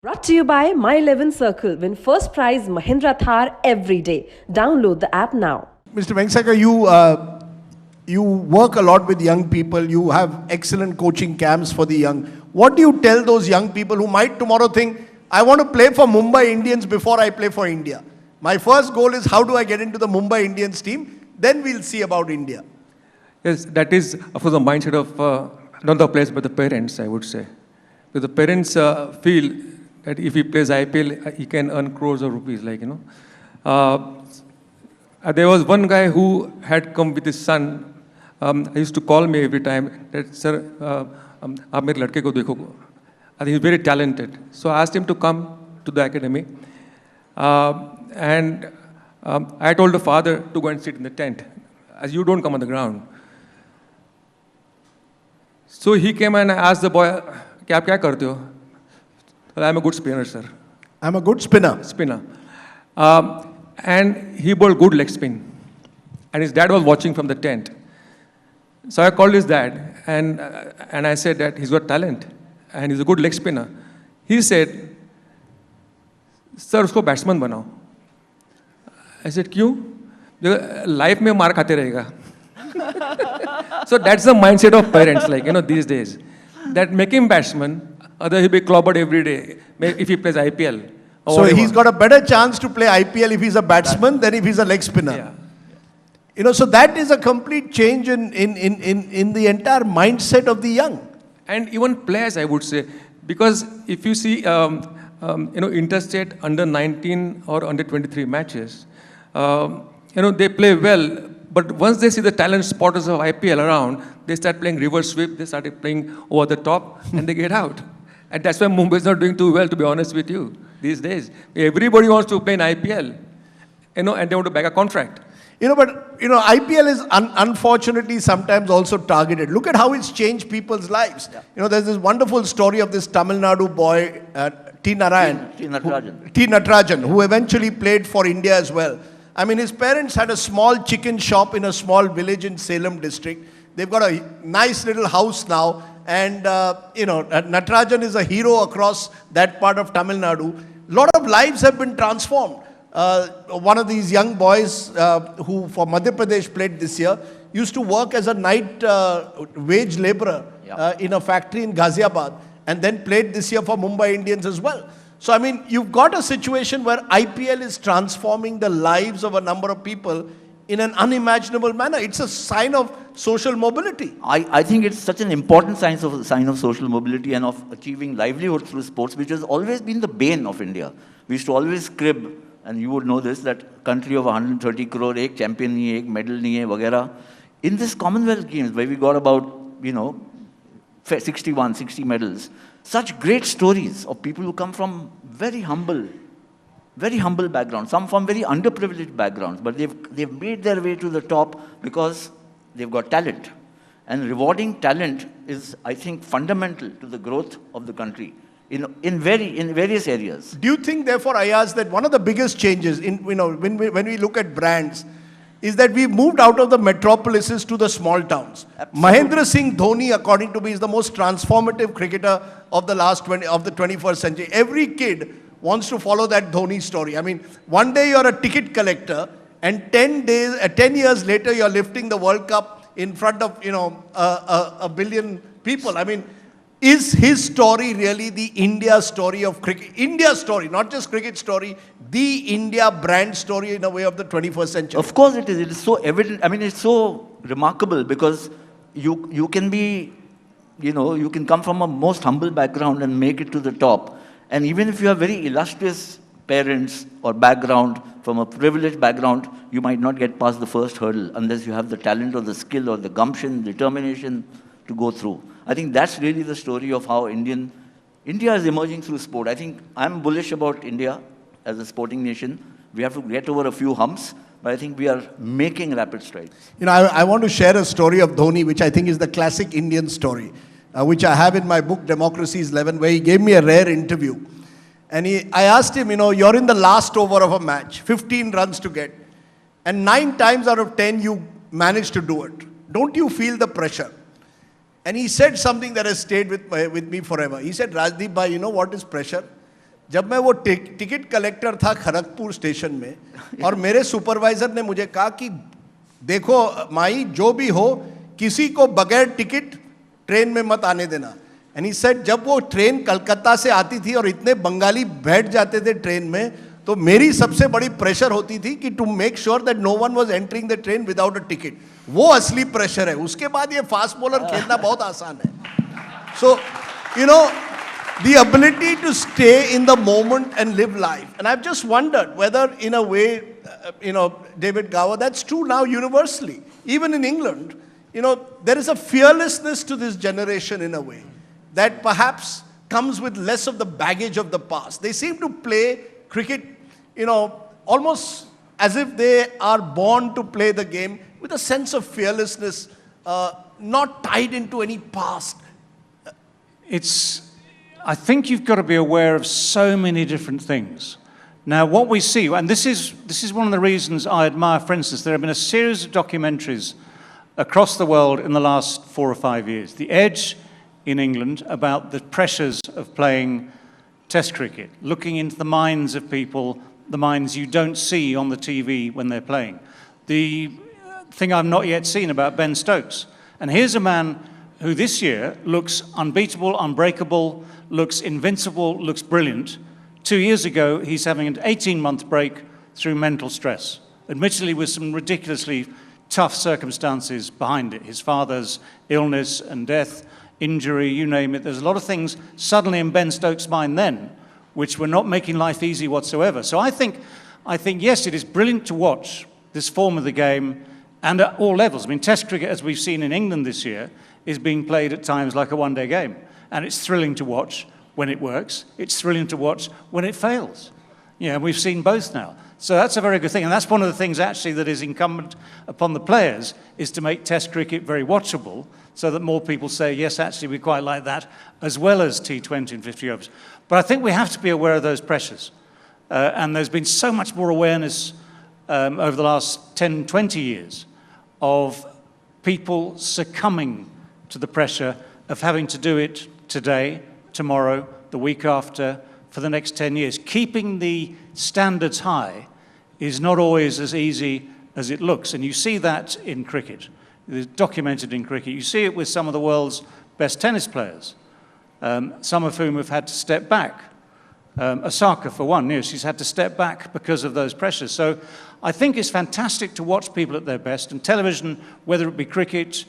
Brought to you by My 11 Circle. Win first prize Mahindra Thar every day. Download the app now. Mr. Vengsarkar, you work a lot with young people. You have excellent coaching camps for the young. What do you tell those young people who might tomorrow think, I want to play for Mumbai Indians before I play for India? My first goal is how do I get into the Mumbai Indians team? Then we'll see about India. Yes, that is, of course, the mindset of not the players but the parents, I would say. Because the parents feel that if he plays IPL, he can earn crores of rupees, there was one guy who had come with his son. He used to call me every time that, sir, aap mere ladke ko dekho. I think he's very talented. So I asked him to come to the academy. And I told the father to go and sit in the tent, as you don't come on the ground. So he came and asked the boy, "Kya aap kya karte ho?" I'm a good spinner, sir. I'm a good spinner. Spinner. And he bowled good leg spin. And his dad was watching from the tent. So I called his dad and I said that he's got talent and he's a good leg spinner. He said, "Sir, usko batsman banao." I said, "Kyun?" Life mein maar khate rahega. So that's the mindset of parents, these days. That make him batsman, other he'll be clobbered every day if he plays IPL. So he's got a better chance to play IPL if he's a batsman than if he's a leg spinner. Yeah. So that is a complete change in the entire mindset of the young. And even players, I would say, because if you see, interstate under 19 or under 23 matches, they play well. But once they see the talent spotters of IPL around, they start playing reverse sweep, they started playing over the top, and they get out. And that's why Mumbai is not doing too well, to be honest with you, these days. Everybody wants to play in IPL, and they want to bag a contract. But IPL is unfortunately sometimes also targeted. Look at how it's changed people's lives. Yeah. There's this wonderful story of this Tamil Nadu boy, T. Natarajan, who eventually played for India as well. I mean, his parents had a small chicken shop in a small village in Salem district. They've got a nice little house now. And, Natarajan is a hero across that part of Tamil Nadu. A lot of lives have been transformed. One of these young boys who for Madhya Pradesh played this year used to work as a night wage laborer in a factory in Ghaziabad and then played this year for Mumbai Indians as well. So, I mean, you've got a situation where IPL is transforming the lives of a number of people in an unimaginable manner. It's a sign of social mobility. I think it's such an important sign of social mobility and of achieving livelihood through sports, which has always been the bane of India. We used to always crib, and you would know this, that country of 130 crore, ek champion nahi hai, ek medal nahi hai, वगैरह. In this Commonwealth Games, where we got about, 60 medals, such great stories of people who come from very humble backgrounds, some from very underprivileged backgrounds, but they've made their way to the top because they've got talent. And rewarding talent is, I think, fundamental to the growth of the country in various areas. Do you think, therefore, Ayaz, that one of the biggest changes when we look at brands is that we've moved out of the metropolises to the small towns? Absolutely. Mahendra Singh Dhoni, according to me, is the most transformative cricketer of the 21st century. Every kid wants to follow that Dhoni story. I mean, one day you're a ticket collector, and 10 years later you're lifting the World Cup in front of a billion people. I mean, is his story really the India story of cricket? India story, not just cricket story, the India brand story in a way of the 21st century. Of course it is. It is so evident. I mean, it's so remarkable because you can be, you can come from a most humble background and make it to the top. And even if you have very illustrious parents or background, from a privileged background, you might not get past the first hurdle unless you have the talent or the skill or the gumption, determination to go through. I think that's really the story of how India is emerging through sport. I think I'm bullish about India as a sporting nation. We have to get over a few humps, but I think we are making rapid strides. I want to share a story of Dhoni, which I think is the classic Indian story, which I have in my book, Democracy is 11, where he gave me a rare interview. And I asked him, you're in the last over of a match, 15 runs to get, and 9 times out of 10 you managed to do it. Don't you feel the pressure? And he said something that has stayed with me forever. He said, Rajdeep bhai, you know what is pressure? जब मैं वो ticket collector था Kharagpur station में और मेरे supervisor ने मुझे कहा कि देखो माई जो भी हो किसी को बगैर टिकट ट्रेन में मत आने देना. एंड ही सेड जब वो ट्रेन कलकत्ता से आती थी और इतने बंगाली बैठ जाते थे ट्रेन में तो मेरी सबसे बड़ी प्रेशर होती थी कि to make sure that no one was entering the train without a ticket. वो असली प्रेशर है. उसके बाद ये फास्ट बॉलर खेलना बहुत आसान है. So you know the ability to stay in the moment and live life. And I've just wondered whether in a way, David Gower, that's true now universally. Even in England, there is a fearlessness to this generation in a way that perhaps comes with less of the baggage of the past. They seem to play cricket, almost as if they are born to play the game with a sense of fearlessness, not tied into any past. I think you've got to be aware of so many different things. Now, what we see, and this is one of the reasons I admire, for instance, there have been a series of documentaries across the world in the last 4 or 5 years. The Edge in England about the pressures of playing Test cricket, looking into the minds of people, the minds you don't see on the TV when they're playing. The thing I've not yet seen about Ben Stokes. And here's a man who this year looks unbeatable, unbreakable, looks invincible, looks brilliant. 2 years ago, he's having an 18-month break through mental stress, admittedly with some ridiculously tough circumstances behind it. His father's illness and death, injury, you name it. There's a lot of things suddenly in Ben Stokes' mind then, which were not making life easy whatsoever. So I think, yes, it is brilliant to watch this form of the game, and at all levels. I mean, Test cricket, as we've seen in England this year, is being played at times like a one-day game. And it's thrilling to watch when it works. It's thrilling to watch when it fails. We've seen both now. So that's a very good thing. And that's one of the things, actually, that is incumbent upon the players, is to make Test cricket very watchable so that more people say, yes, actually, we quite like that, as well as T20 and 50 overs. But I think we have to be aware of those pressures. And there's been so much more awareness over the last 10, 20 years of people succumbing to the pressure of having to do it today, tomorrow, the week after, for the next 10 years. Keeping the standards high is not always as easy as it looks. And you see that in cricket. It's documented in cricket. You see it with some of the world's best tennis players, some of whom have had to step back. Osaka, for one, she's had to step back because of those pressures. So I think it's fantastic to watch people at their best. And television, whether it be cricket,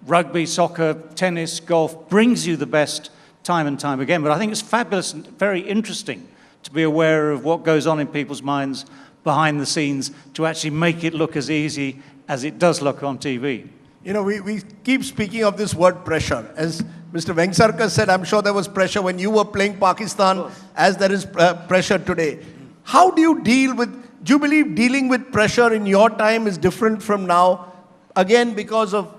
rugby, soccer, tennis, golf, brings you the best time and time again. But I think it's fabulous and very interesting to be aware of what goes on in people's minds behind the scenes to actually make it look as easy as it does look on TV. We keep speaking of this word pressure. As Mr. Vengsarkar said, I'm sure there was pressure when you were playing Pakistan, as there is pressure today. How do you do you believe dealing with pressure in your time is different from now? Again, because of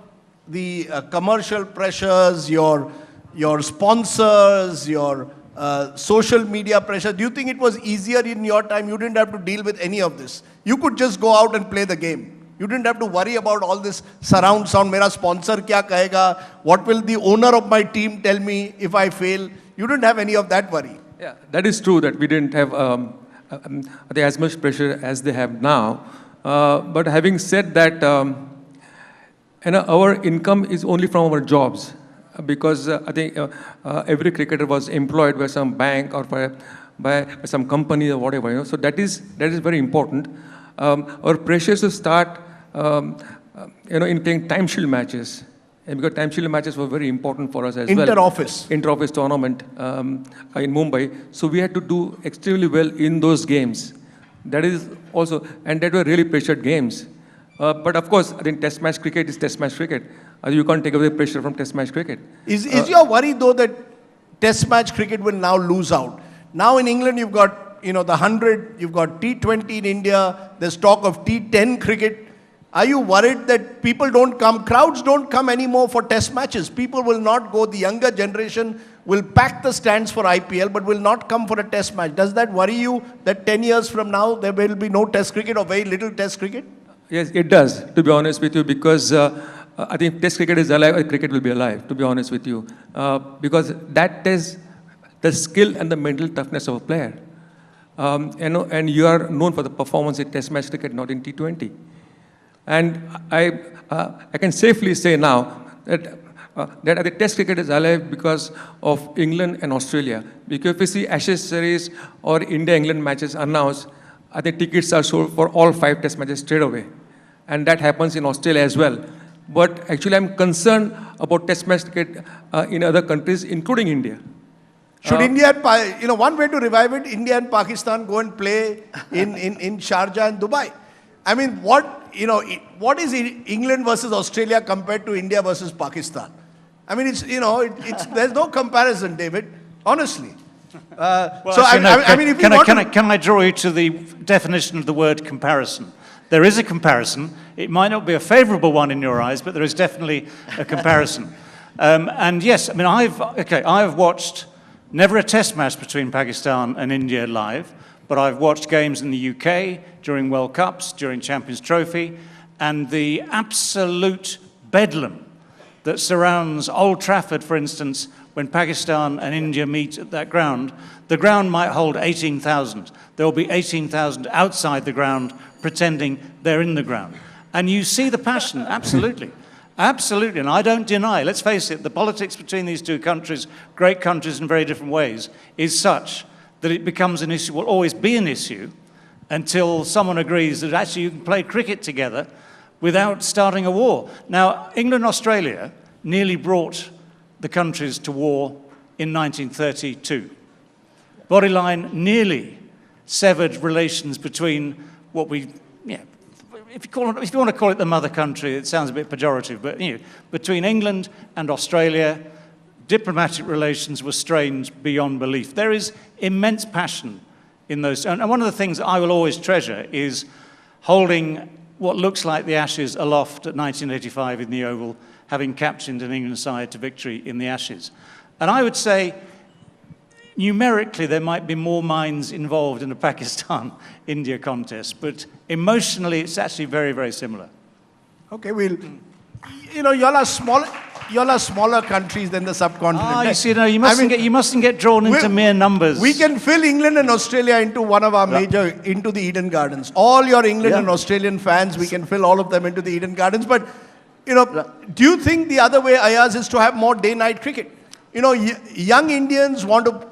the commercial pressures, your sponsors, your social media pressure. Do you think it was easier in your time? You didn't have to deal with any of this. You could just go out and play the game. You didn't have to worry about all this surround sound. Mera sponsor kya kahega? What will the owner of my team tell me if I fail? You didn't have any of that worry. Yeah, that is true that we didn't have as much pressure as they have now. But having said that, our income is only from our jobs. Because I think every cricketer was employed by some bank or by some company or whatever. So that is very important. Our pressures to start, in playing time shield matches, and because time shield matches were very important for us as well. Inter-office tournament in Mumbai. So we had to do extremely well in those games. That is also, and that were really pressured games. But of course, I think Test match cricket is Test match cricket. You can't take away pressure from Test match cricket. Is your worry though that Test match cricket will now lose out? Now in England you've got the 100, you've got T20 in India, there's talk of T10 cricket. Are you worried that people don't come, crowds don't come anymore for Test matches? People will not go, the younger generation will pack the stands for IPL but will not come for a Test match. Does that worry you that 10 years from now there will be no Test cricket or very little Test cricket? Yes, it does, to be honest with you, because I think Test cricket is alive, cricket will be alive, to be honest with you. Because that is the skill and the mental toughness of a player. and you are known for the performance in Test match cricket, not in T20. And I can safely say now that that the Test cricket is alive because of England and Australia. Because if you see Ashes series or India-England matches announced, I think tickets are sold for all 5 Test matches straight away. And that happens in Australia as well. But actually, I'm concerned about Test match cricket in other countries, including India. Should India, and one way to revive it, India and Pakistan go and play in Sharjah and Dubai. I mean, what is England versus Australia compared to India versus Pakistan? I mean, there's no comparison, David, honestly. Can I draw you to the definition of the word comparison? There is a comparison. It might not be a favorable one in your eyes, but there is definitely a comparison. And yes, I mean, I've watched never a test match between Pakistan and India live, but I've watched games in the UK during World Cups, during Champions Trophy, and the absolute bedlam that surrounds Old Trafford, for instance, when Pakistan and India meet at that ground. The ground might hold 18,000. There will be 18,000 outside the ground pretending they're in the ground. And you see the passion, absolutely. Absolutely, and I don't deny, let's face it, the politics between these two countries, great countries in very different ways, is such that it becomes an issue, will always be an issue, until someone agrees that actually you can play cricket together without starting a war. Now, England and Australia nearly brought the countries to war in 1932. Bodyline nearly severed relations between what we, if you want to call it the mother country, it sounds a bit pejorative, but between England and Australia, diplomatic relations were strained beyond belief. There is immense passion in those, and one of the things I will always treasure is holding what looks like the Ashes aloft at 1985 in the Oval, having captained an England side to victory in the Ashes. And I would say, numerically, there might be more minds involved in a Pakistan-India contest, but emotionally, it's actually very, very similar. Okay, y'all are smaller countries than the subcontinent. You see, you mustn't get drawn into mere numbers. We can fill England and Australia into one of our into the Eden Gardens. All your England and Australian fans, we can fill all of them into the Eden Gardens. But, do you think the other way, Ayaz, is to have more day-night cricket? Young Indians want to,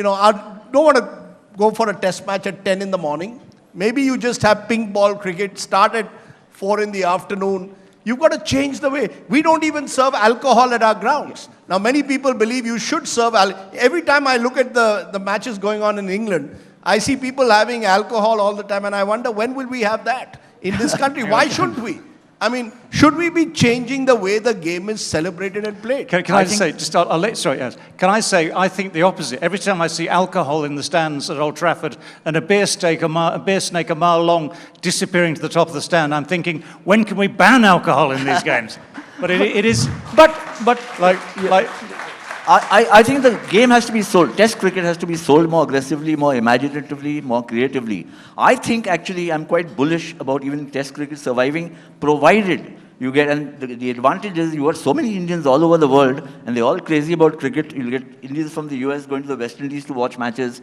don't want to go for a test match at 10 in the morning. Maybe you just have pink ball cricket, start at 4 in the afternoon. You've got to change the way. We don't even serve alcohol at our grounds. Now, many people believe you should serve alcohol. Every time I look at the matches going on in England, I see people having alcohol all the time, and I wonder, when will we have that in this country? Why shouldn't we? I mean, should we be changing the way the game is celebrated and played? Can I just say, can I say, I think the opposite. Every time I see alcohol in the stands at Old Trafford and a beer snake a mile long disappearing to the top of the stand, I'm thinking, when can we ban alcohol in these games? But it is, I think the game has to be sold. Test cricket has to be sold more aggressively, more imaginatively, more creatively. I think actually I'm quite bullish about even Test cricket surviving, provided you get, and the advantage is you got so many Indians all over the world, and they're all crazy about cricket. You'll get Indians from the US going to the West Indies to watch matches.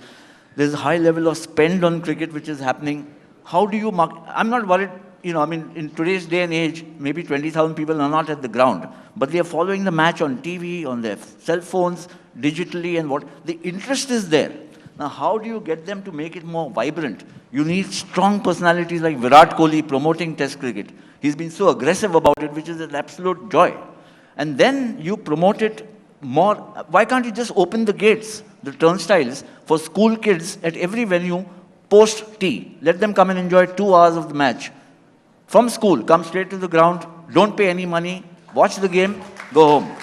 There's a high level of spend on cricket which is happening. How do you mark? I'm not worried. In today's day and age, maybe 20,000 people are not at the ground, but they are following the match on TV, on their cell phones, digitally, and the interest is there. Now, how do you get them to make it more vibrant? You need strong personalities like Virat Kohli promoting Test cricket. He's been so aggressive about it, which is an absolute joy. And then you promote it more. Why can't you just open the gates, the turnstiles, for school kids at every venue post-tea? Let them come and enjoy 2 hours of the match. From school, come straight to the ground, don't pay any money, watch the game, go home.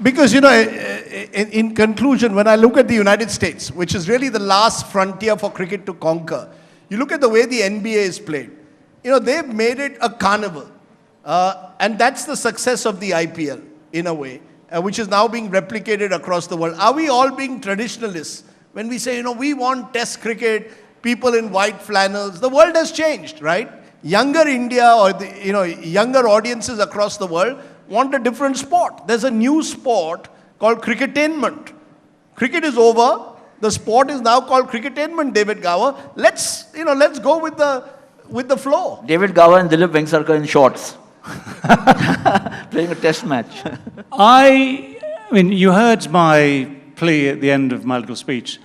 Because, in conclusion, when I look at the United States, which is really the last frontier for cricket to conquer, you look at the way the NBA is played. They've made it a carnival. And that's the success of the IPL, in a way, which is now being replicated across the world. Are we all being traditionalists when we say, we want Test cricket, people in white flannels? The world has changed, right? Younger India or younger audiences across the world want a different sport. There's a new sport called cricketainment. Cricket is over. The sport is now called cricketainment, David Gower. Let's go with the flow. David Gower and Dilip Vengsarkar in shorts. Playing a test match. I mean, you heard my plea at the end of my little speech.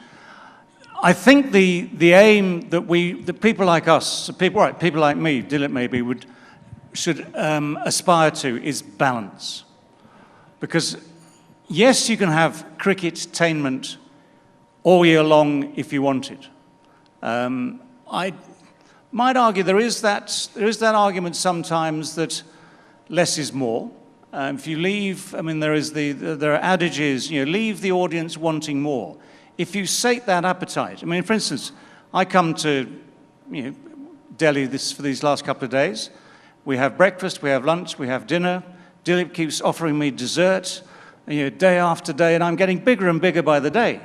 I think the aim that the people like us, people like me, Dilip maybe, should aspire to is balance. Because yes, you can have cricket-tainment all year long if you want it. I might argue there is that argument sometimes that less is more. If you leave, I mean, there are adages, leave the audience wanting more. If you sate that appetite, I mean, for instance, I come to Delhi for these last couple of days. We have breakfast, we have lunch, we have dinner. Dilip keeps offering me dessert, day after day, and I'm getting bigger and bigger by the day.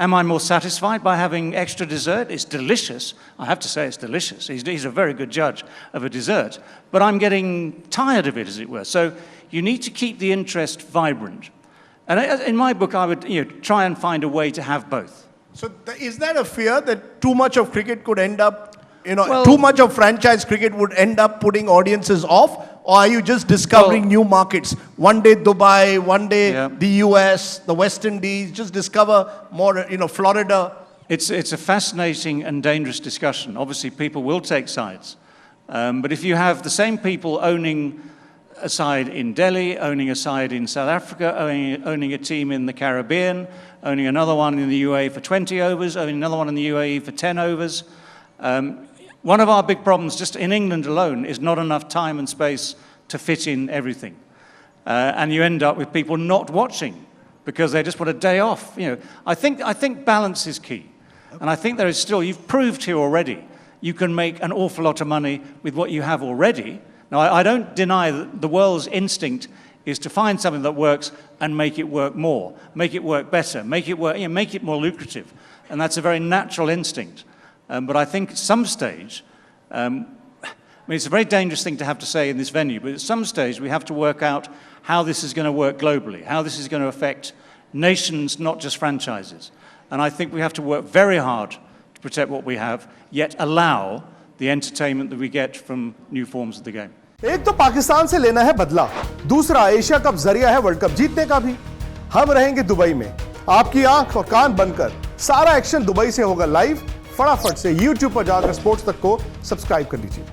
Am I more satisfied by having extra dessert? It's delicious. I have to say it's delicious. He's a very good judge of a dessert. But I'm getting tired of it, as it were. So you need to keep the interest vibrant. And in my book, I would try and find a way to have both. So is that a fear that too much of cricket could end up, too much of franchise cricket would end up putting audiences off? Or are you just discovering new markets? One day Dubai, one day the US, the West Indies, just discover more, Florida. It's a fascinating and dangerous discussion. Obviously, people will take sides. But if you have the same people owning a side in Delhi, owning a side in South Africa, owning a team in the Caribbean, owning another one in the UAE for 20 overs, owning another one in the UAE for 10 overs. One of our big problems, just in England alone, is not enough time and space to fit in everything. And you end up with people not watching because they just want a day off. I think balance is key. And I think there is still, you've proved here already, you can make an awful lot of money with what you have already. Now, I don't deny that the world's instinct is to find something that works and make it work more, make it work better, make it more lucrative. And that's a very natural instinct. But I think at some stage, it's a very dangerous thing to have to say in this venue, but at some stage we have to work out how this is going to work globally, how this is going to affect nations, not just franchises. And I think we have to work very hard to protect what we have, yet allow the entertainment that we get from new forms of the game. एक तो पाकिस्तान से लेना है बदला, दूसरा Asia cup जरिया है world cup जीतने का भी। हम रहेंगे दुबई में, आपकी आंख और कान बनकर सारा एक्शन दुबई से होगा लाइव। फटाफट से YouTube पर जाकर स्पोर्ट्स तक को सब्सक्राइब कर लीजिए।